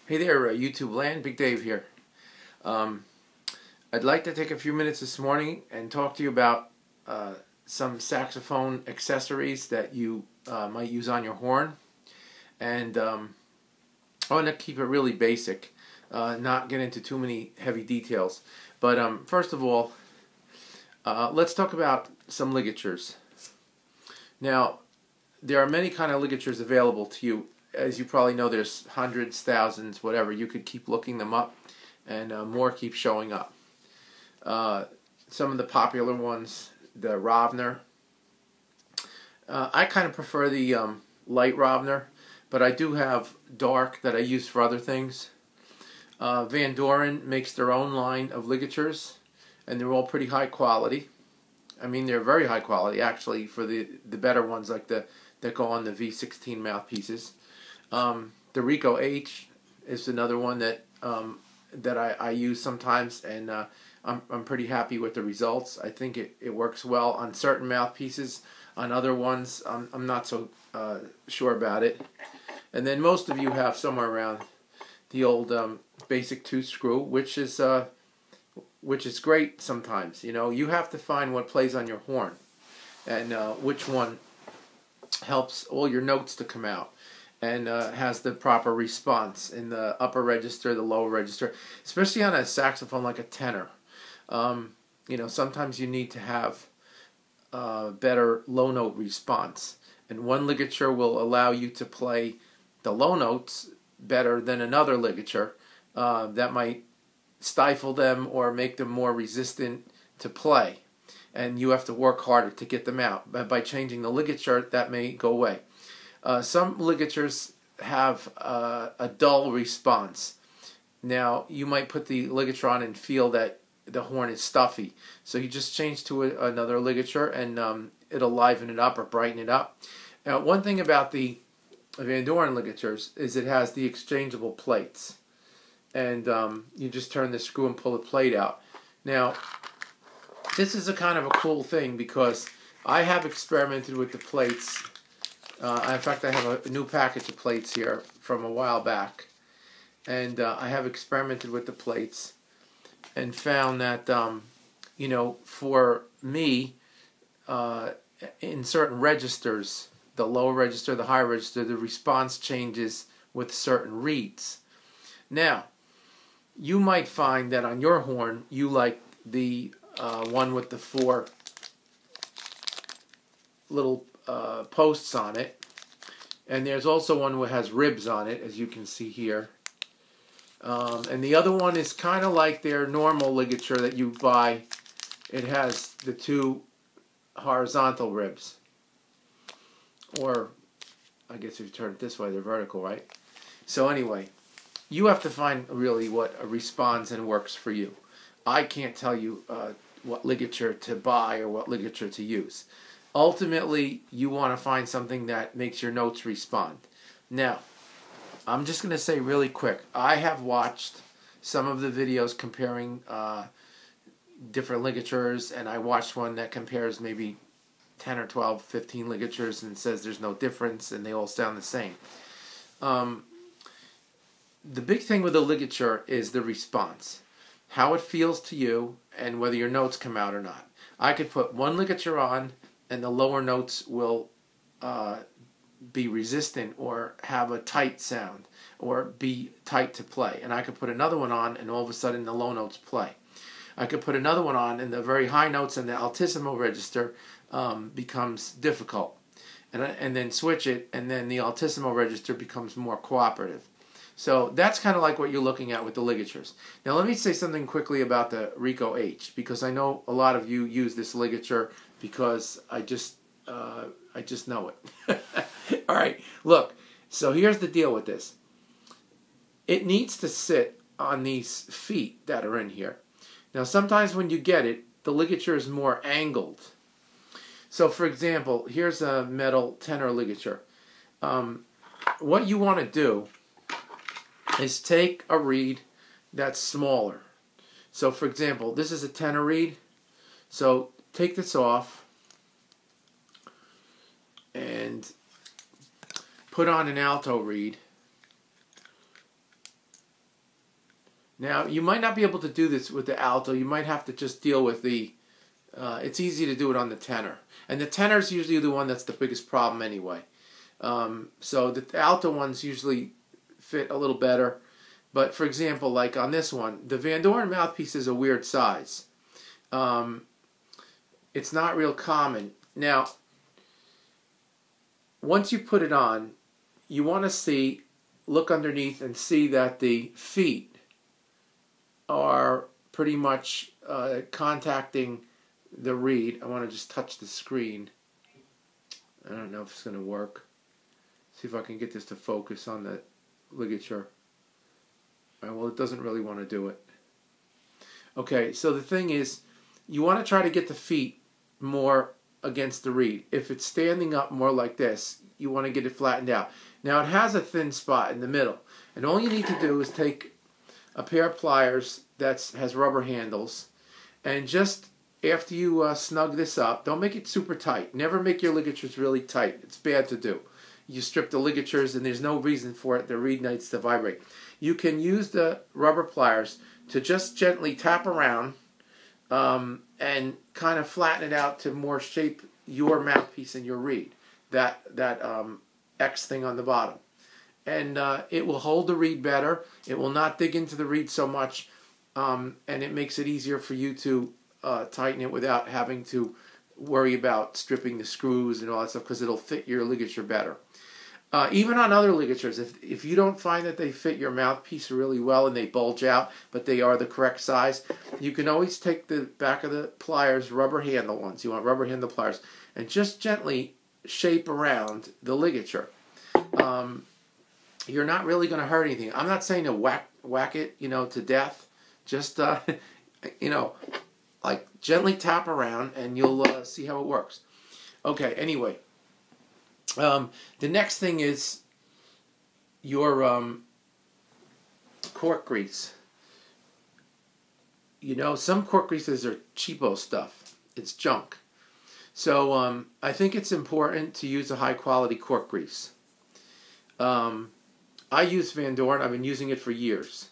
Hey there, YouTube land, Big Dave here. I'd like to take a few minutes this morning and talk to you about some saxophone accessories that you might use on your horn. And I want to keep it really basic, not get into too many heavy details. But first of all, let's talk about some ligatures. Now, there are many kind of ligatures available to you. As you probably know, there's hundreds, thousands, whatever. You could keep looking them up, and more keep showing up. Some of the popular ones, the Rovner. I kind of prefer the light Rovner, but I do have dark that I use for other things. Van Doren makes their own line of ligatures, and they're all pretty high quality. I mean, they're very high quality, actually, for the better ones, like that go on the V16 mouthpieces. The Rico H is another one that I use sometimes, and I'm pretty happy with the results. I think it works well on certain mouthpieces. On other ones, I'm not so sure about it. And then most of you have somewhere around the old basic 2-screw, which is great sometimes. You know, you have to find what plays on your horn, and which one helps all your notes to come out, and has the proper response in the upper register, the lower register, especially on a saxophone like a tenor. You know, sometimes you need to have better low note response, and one ligature will allow you to play the low notes better than another ligature that might stifle them or make them more resistant to play, and you have to work harder to get them out. But by changing the ligature, that may go away. Some ligatures have a dull response. Now, you might put the ligature on and feel that the horn is stuffy. So you just change to another ligature, and it'll liven it up or brighten it up. Now, one thing about the Van Doren ligatures is it has the exchangeable plates. And you just turn the screw and pull the plate out. Now, this is a kind of a cool thing because I have experimented with the plates. In fact, I have a new package of plates here from a while back, and I have experimented with the plates and found that, you know, for me, in certain registers, the lower register, the higher register, the response changes with certain reeds. Now, you might find that on your horn, you like the one with the 4 little posts on it, and there's also one that has ribs on it, as you can see here, and the other one is kind of like their normal ligature that you buy. It has the 2 horizontal ribs, or I guess if you turn it this way, they're vertical, right? So anyway, you have to find really what responds and works for you. I can't tell you what ligature to buy or what ligature to use. Ultimately, you want to find something that makes your notes respond. Now, I'm just going to say really quick, I have watched some of the videos comparing different ligatures, and I watched one that compares maybe 10 or 12, 15 ligatures and says there's no difference and they all sound the same. The big thing with a ligature is the response, how it feels to you, and whether your notes come out or not. I could put one ligature on, and the lower notes will be resistant or have a tight sound or be tight to play. And I could put another one on, and all of a sudden the low notes play. I could put another one on, and the very high notes in the altissimo register becomes difficult. And then switch it, and then the altissimo register becomes more cooperative. So that's kind of like what you're looking at with the ligatures. Now let me say something quickly about the Rico H, because I know a lot of you use this ligature because I just know it. All right, look, so here's the deal with this. It needs to sit on these feet that are in here. Now sometimes when you get it, the ligature is more angled. So for example, here's a metal tenor ligature. What you want to do is take a reed that's smaller. So for example, this is a tenor reed. So take this off and put on an alto reed Now, you might not be able to do this with the alto. You might have to just deal with the, it's easy to do it on the tenor. And the tenor is usually the one that's the biggest problem anyway. So the alto ones usually fit a little better. But for example, like on this one, the Van Doren mouthpiece is a weird size. It's not real common. Now, once you put it on, you want to look underneath and see that the feet are pretty much contacting the reed. I want to just touch the screen. I don't know if it's going to work. See if I can get this to focus on the ligature. All right, well, it doesn't really want to do it. Okay, so the thing is, you want to try to get the feet more against the reed. If it's standing up more like this, you want to get it flattened out. Now, it has a thin spot in the middle, and all you need to do is take a pair of pliers that has rubber handles, and just after you snug this up, don't make it super tight. Never make your ligatures really tight. It's bad to do. You strip the ligatures, and there's no reason for it. The reed needs to vibrate. You can use the rubber pliers to just gently tap around and kind of flatten it out to more shape your mouthpiece and your reed. That X thing on the bottom. And it will hold the reed better. It will not dig into the reed so much. And it makes it easier for you to tighten it without having to worry about stripping the screws and all that stuff, because it'll fit your ligature better. Even on other ligatures, if you don't find that they fit your mouthpiece really well and they bulge out, but they are the correct size, you can always take the back of the pliers, rubber handle ones, you want rubber handle pliers, and just gently shape around the ligature. You're not really going to hurt anything. I'm not saying to whack it, to death. Just, like gently tap around, and you'll see how it works. Okay, anyway. The next thing is your cork grease. Some cork greases are cheapo stuff. It's junk. So I think it's important to use a high quality cork grease. I use Van Doren. I've been using it for years.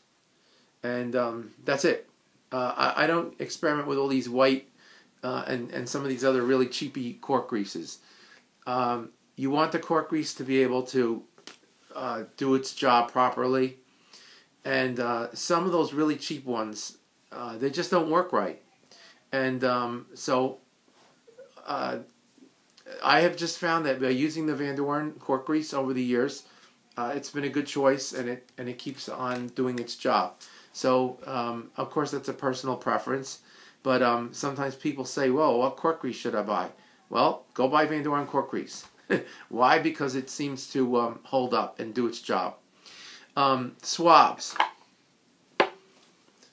And that's it. I don't experiment with all these white and some of these other really cheapy cork greases. You want the cork grease to be able to do its job properly. And some of those really cheap ones, they just don't work right. And so I have just found that by using the Van Doren cork grease over the years, it's been a good choice, and it keeps on doing its job. So, of course, that's a personal preference. But sometimes people say, well, what cork grease should I buy? Well, go buy Van Doren cork grease. Why? Because it seems to hold up and do its job. Swabs.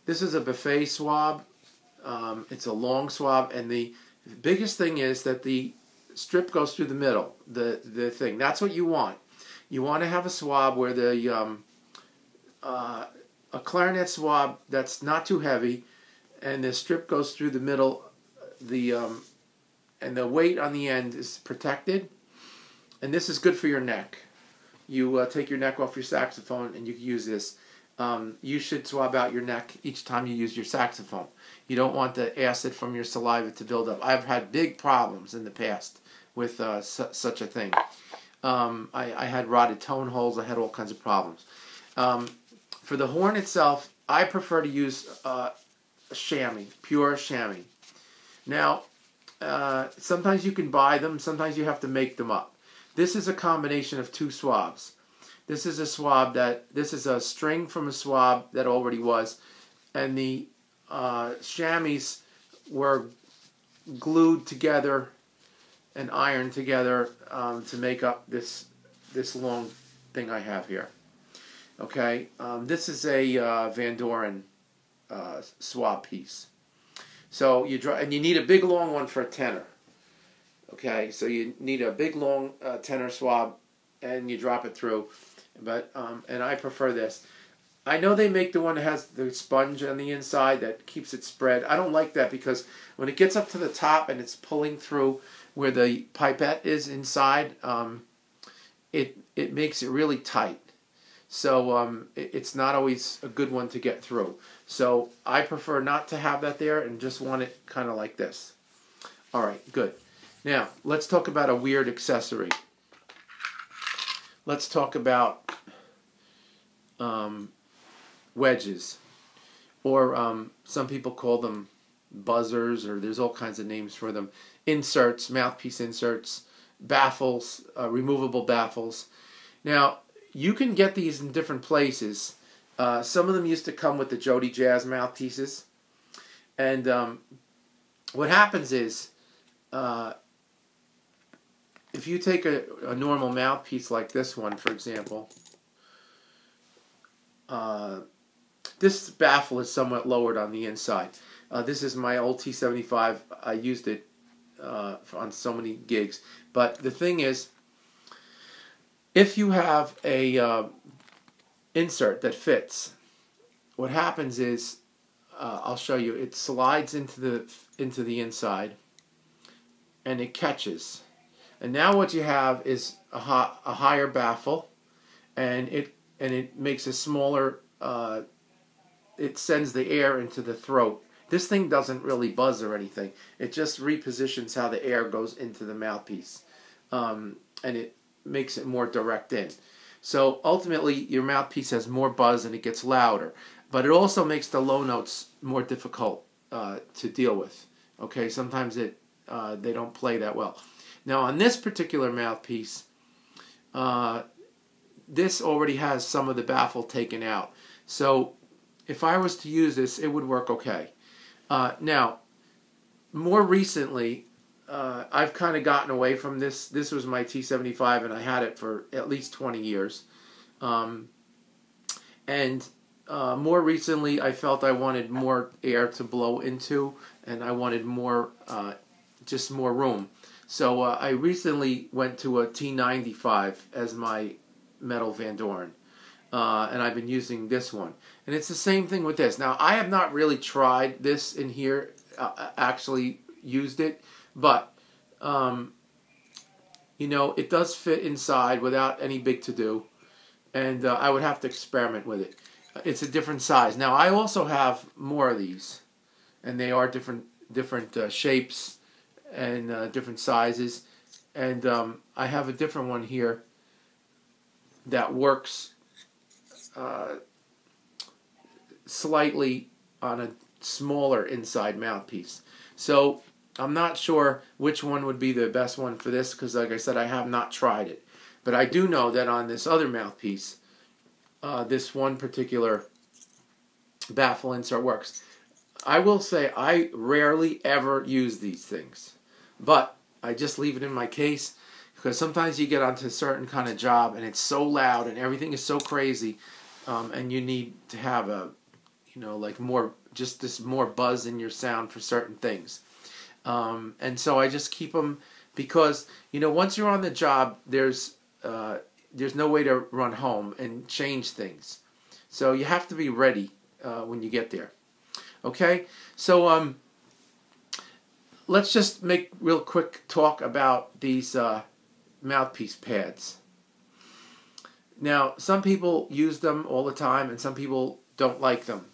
This is a buffet swab. It's a long swab, and the biggest thing is that the strip goes through the middle, the thing. That's what you want. You want to have a swab where the a clarinet swab that's not too heavy, and the strip goes through the middle, and the weight on the end is protected. And this is good for your neck. You take your neck off your saxophone, and you can use this. You should swab out your neck each time you use your saxophone. You don't want the acid from your saliva to build up. I've had big problems in the past with such a thing. I had rotted tone holes. I had all kinds of problems. For the horn itself, I prefer to use chamois, pure chamois. Now, sometimes you can buy them. Sometimes you have to make them up. This is a combination of two swabs. This is a swab this is a string from a swab that already was, and the chamois were glued together and ironed together to make up this long thing I have here. Okay, this is a Van Doren swab piece. So you need a big long one for a tenor. Okay, so you need a big long tenor swab, and you drop it through. But and I prefer this. I know they make the one that has the sponge on the inside that keeps it spread. I don't like that, because when it gets up to the top and it's pulling through where the pipette is inside, it makes it really tight. So it's not always a good one to get through. So I prefer not to have that there and just want it kind of like this. All right, good. Now, let's talk about a weird accessory. Let's talk about wedges, or some people call them buzzers, or there's all kinds of names for them. Inserts, mouthpiece inserts, baffles, removable baffles. Now, you can get these in different places. Some of them used to come with the Jody Jazz mouthpieces. And what happens is, if you take a normal mouthpiece like this one, for example, this baffle is somewhat lowered on the inside. This is my old T75. I used it on so many gigs. But the thing is, if you have a insert that fits, what happens is, I'll show you, it slides into the inside, and it catches. And now what you have is a higher baffle, and it makes a smaller. It sends the air into the throat. This thing doesn't really buzz or anything. It just repositions how the air goes into the mouthpiece, and it makes it more direct in. So ultimately, your mouthpiece has more buzz and it gets louder. But it also makes the low notes more difficult to deal with. Okay, sometimes they don't play that well. Now on this particular mouthpiece, this already has some of the baffle taken out. So if I was to use this, it would work okay. Now, more recently, I've kind of gotten away from this. This was my T75, and I had it for at least 20 years. More recently, I felt I wanted more air to blow into, and I wanted more, just more room. So I recently went to a T95 as my metal Van Doren, and I've been using this one. And it's the same thing with this. Now, I have not really tried this in here, actually used it, but, you know, it does fit inside without any big to-do, and I would have to experiment with it. It's a different size. Now, I also have more of these, and they are different shapes and different sizes. And I have a different one here that works slightly on a smaller inside mouthpiece. So I'm not sure which one would be the best one for this, because like I said, I have not tried it. But I do know that on this other mouthpiece, this one particular baffle insert works. I will say I rarely ever use these things, but I just leave it in my case, because sometimes you get onto a certain kind of job and it's so loud and everything is so crazy, and you need to have a, you know, like more, just this more buzz in your sound for certain things. And so I just keep them, because, you know, once you're on the job, there's no way to run home and change things. So you have to be ready when you get there. Okay? So let's just make real quick talk about these mouthpiece pads. Now, some people use them all the time, and some people don't like them.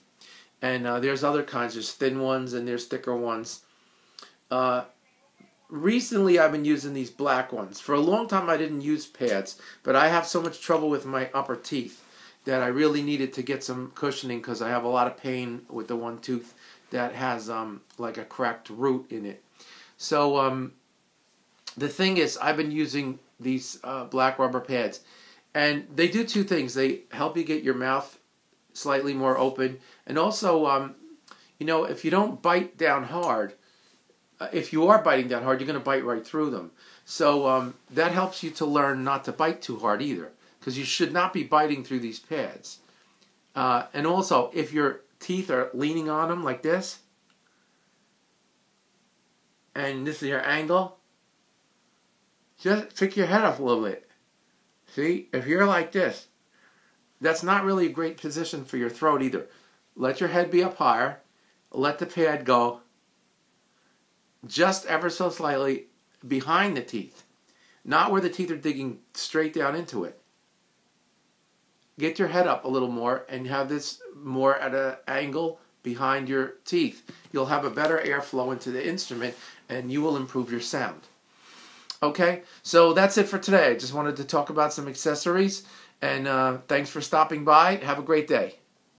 And there's other kinds. There's thin ones and there's thicker ones. Recently, I've been using these black ones. For a long time, I didn't use pads, but I have so much trouble with my upper teeth that I really needed to get some cushioning, because I have a lot of pain with the one tooth that has like a cracked root in it. So the thing is, I've been using these black rubber pads, and they do two things. They help you get your mouth slightly more open, and also, you know, if you don't bite down hard, if you are biting down hard, you're going to bite right through them. So that helps you to learn not to bite too hard either, because you should not be biting through these pads. And also, if your teeth are leaning on them like this, and this is your angle, just pick your head up a little bit. See, if you're like this, that's not really a great position for your throat either. Let your head be up higher, let the pad go just ever so slightly behind the teeth, not where the teeth are digging straight down into it. get your head up a little more and have this more at an angle behind your teeth. You'll have a better airflow into the instrument and you will improve your sound. Okay, so that's it for today. I just wanted to talk about some accessories, and thanks for stopping by. Have a great day.